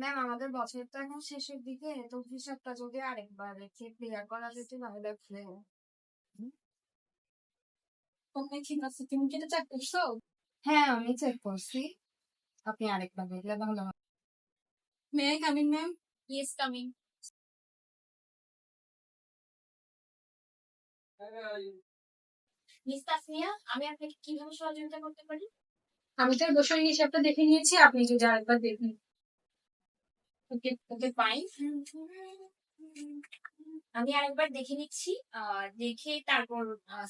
Ma'am আমাদের বছর তো এখন শেষের দিকে, তো হিসাবটা যদি আরেকবার রেখে ক্লিয়ার করা যেত তাহলে ভালো। ওকে ঠিক আছে, তুমি কি এটা চেক করছো? হ্যাঁ আমি চেক করছি, আপনি আরেকবার দেখলে ভালো হয়। May I coming ma'am? Yes coming. Miss Tasmia, আমি আপনাকে কিভাবে সহযোগিতা করতে পারি? আমি তো বছর হিসাবটা দেখে নিয়েছি, আপনি যদি আরেকবার দেখুন। ওকে ওকে ফাইন, আমি আরেকবার দেখে নিচ্ছি। দেখে তারপর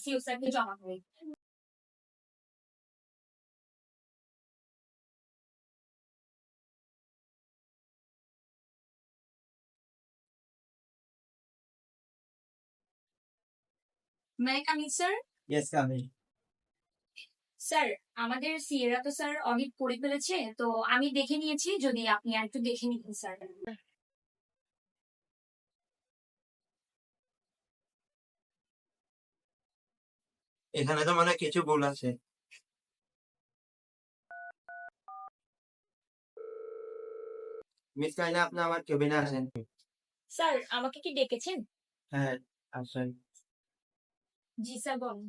সিও স্যারকে জমা করি। May I coming sir? Yes, Kami. Sir, আমাদের সিয়েরা তো স্যার অডিট করে ফেলেছে, তো আমি দেখে নিয়েছি, যদি আপনি আর একটু দেখে নিতেন স্যার। এখানে তো মানে কিছু ভুল আছে। মিস চাইলে আপনি আমার কেবিনে আসেন। স্যার আমাকে কি ডেকেছেন? হ্যাঁ, আসেন। জি স্যার বলুন।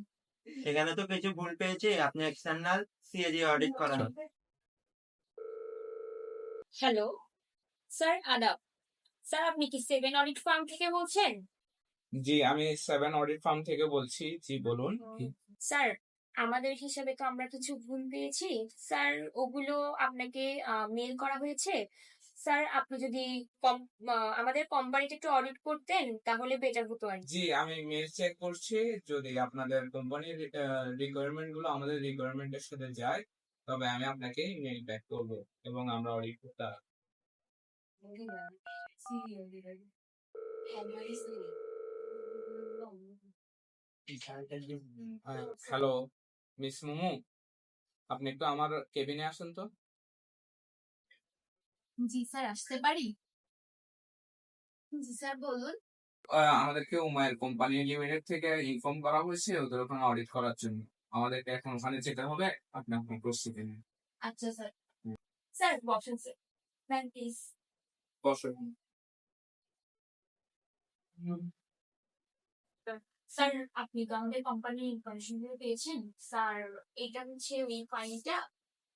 এখানে তো কিছু ভুল পেয়েছি, আপনি এক্সটার্নাল সিএজি অডিট করান। হ্যালো স্যার, আদাব। স্যার আপনি কি সেভেন অডিট ফার্ম থেকে বলছেন? জি, আমি 7 অডিট ফার্ম থেকে বলছি। জি, বলুন। স্যার আমাদের হিসাবে তো আমরা কিছু ভুল পেয়েছি স্যার, ওগুলো আপনাকে মেল করা হয়েছে। স্যার আপনি যদি কম আমাদের কোম্পানিতে একটু অডিট করতেন তাহলে বেটার হতো আর কি। জি, আমি মেল চেক করছি। যদি আপনাদের কোম্পানির রিকোয়ারমেন্ট গুলো আমাদের রিকোয়ারমেন্টের সাথে যায়, তবে আমি আপনাকে মেল ব্যাক করব এবং আমরা অডিট করতে হ্যালো মিস মুমু, আপনি একটু আমার কেবিনে আসুন তো। জি স্যার আসতে পারি? জি স্যার বলুন। আমাদেরকে উমায়ের কোম্পানি লিমিটেড থেকে ইনফর্ম করা হয়েছে ওদের ওখানে অডিট করার জন্য। আমাদেরকে এখন ওখানে যেতে হবে। আপনি আপনার প্রস্তুতি নিন। আচ্ছা স্যার। স্যার বসেন স্যার, ম্যাম প্লিজ। বসুন। স্যার আপনি তো আমাদের কোম্পানির ইনফরমেশন গুলো পেয়েছেন স্যার, এটা হচ্ছে ওই ফাইলটা।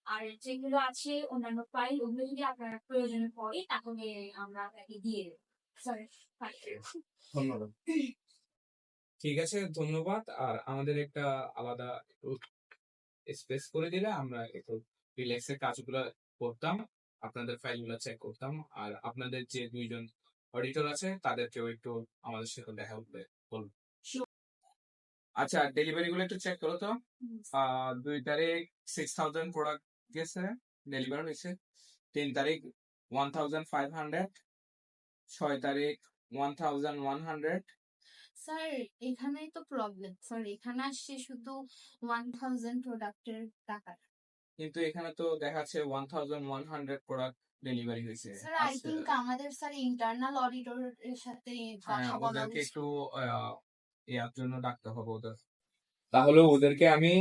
আর যেগুলো আছে অন্যান্য ফাইল, ওগুলো যদি আপনার প্রয়োজনে পড়ে তাহলে আমরা আপনাকে দিয়ে দেবো স্যার। ধন্যবাদ। ঠিক আছে, ধন্যবাদ। আর আমাদের একটা আলাদা স্পেস করে দিলে আমরা একটু রিল্যাক্সে কাজগুলো করতাম, আপনাদের ফাইলগুলো চেক করতাম। আর আপনাদের যে দুইজন অডিটর আছে তাদেরকেও একটু আমাদের সাথে দেখা করতে বলবো। আচ্ছা, ডেলিভারি গুলো একটু চেক করো তো। 2 তারিখ 6,000 প্রোডাক্ট গেছে, ডেলিভার হয়েছে। 3 তারিখ 1,500, 6 তারিখ 1,100। স্যার এখানেই তো প্রবলেম স্যার, এখানে আসছে শুধু 1000 প্রোডাক্টের টাকা। কিন্তু এখানে তো দেখাচ্ছে 1,100 প্রোডাক্ট ডেলিভারি হয়েছে। স্যার আই থিংক আমাদের স্যার ইন্টারনাল অডিটর এর সাথে কথা বলা ওদেরকে উচিত। একটু ইয়ার জন্য ডাকতে হবে ওদের। তাহলে ওদেরকে আমি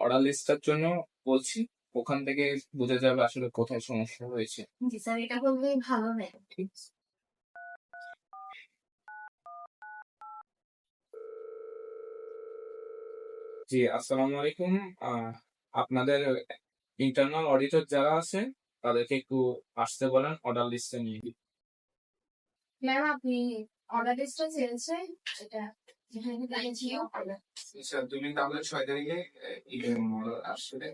অর্ডার লিস্টটার জন্য বলছি, ওখান থেকে বোঝা যাবে আসলে কোথায় সমস্যা হয়েছে। জি স্যার, এটা করলেই ভালো হয়। ঠিক আছে। জি, আসসালামু আলাইকুম। আপনাদের ইন্টারনাল অডিটর যারা আছে তাদেরকে একটু আসতে বলেন, অর্ডার লিস্টে নিয়ে। ম্যাম আপনি অর্ডার লিস্টটা চেয়েছেন, এটা যেখানে দিয়েছি। আচ্ছা, তুমি তাহলে 6 তারিখে ঈদের অর্ডার আসলে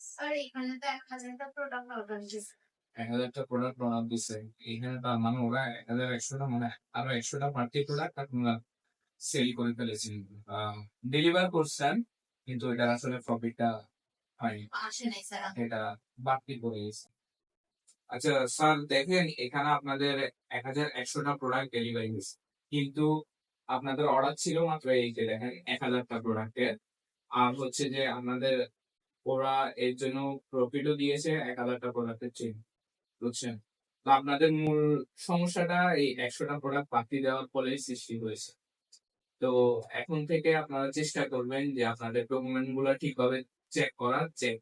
স্যার এখানে তো 1000টা প্রোডাক্ট অর্ডার দিয়েছে। 1,000টা প্রোডাক্ট অর্ডার দিচ্ছে। এখানে তার মানে ওরা 1,100টা মানে আরো 100টা বাড়তি প্রোডাক্ট আপনারা সেল করে ফেলেছেন, ডেলিভার করছেন, কিন্তু এটা আসলে প্রফিটটা হয়নি, আসে নাই স্যার। এটা বাড়তি পড়ে গেছে। আচ্ছা স্যার, দেখেন এখানে আপনাদের 1,100টা প্রোডাক্ট ডেলিভারি হয়েছে, কিন্তু আপনাদের অর্ডার ছিল মাত্র এই যে দেখেন 1,000টা প্রোডাক্টের। আর হচ্ছে যে আপনাদের ওরা এর জন্য প্রফিটও দিয়েছে 1,000টা প্রোডাক্টের চেয়ে, বুঝছেন? তো আপনাদের মূল সমস্যাটা এই 100টা প্রোডাক্ট বাকি দেওয়ার ফলেই সৃষ্টি হয়েছে। তো এখন থেকে আপনারা চেষ্টা করবেন যে আপনাদের ডকুমেন্ট গুলো ঠিকভাবে চেক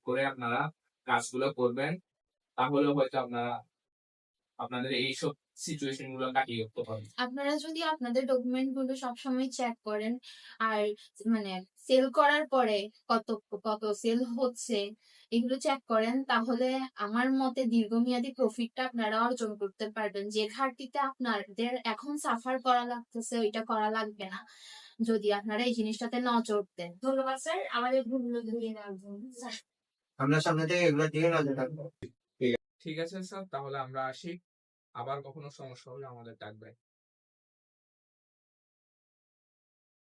করে আপনারা কাজগুলো করবেন, তাহলে হয়তো আপনারা আপনাদের এইসব সিচুয়েশন গুলো কাটিয়ে উঠতে পারবেন। আপনারা যদি আপনাদের ডকুমেন্ট গুলো সবসময় চেক করেন আর মানে সেল করার পরে কত কত সেল হচ্ছে এগুলো চেক করেন, তাহলে আমার মতে দীর্ঘমেয়াদী প্রফিটটা আপনারা অর্জন করতে পারবেন। যে ঘাটতিতে আপনাদের এখন সাফার করা লাগতেছে ওইটা করা লাগবে না যদি আপনারা এই জিনিসটাতে নজর দেন। ধন্যবাদ স্যার আমাদের ভুলগুলো ধরিয়ে দেওয়ার জন্য স্যার। আমরা সামনে থেকে এগুলোর দিকে নজর রাখবো। ঠিক আছে স্যার, তাহলে আমরা আসি। আবার কখনো সমস্যা হলে আমাদের ডাকবেন।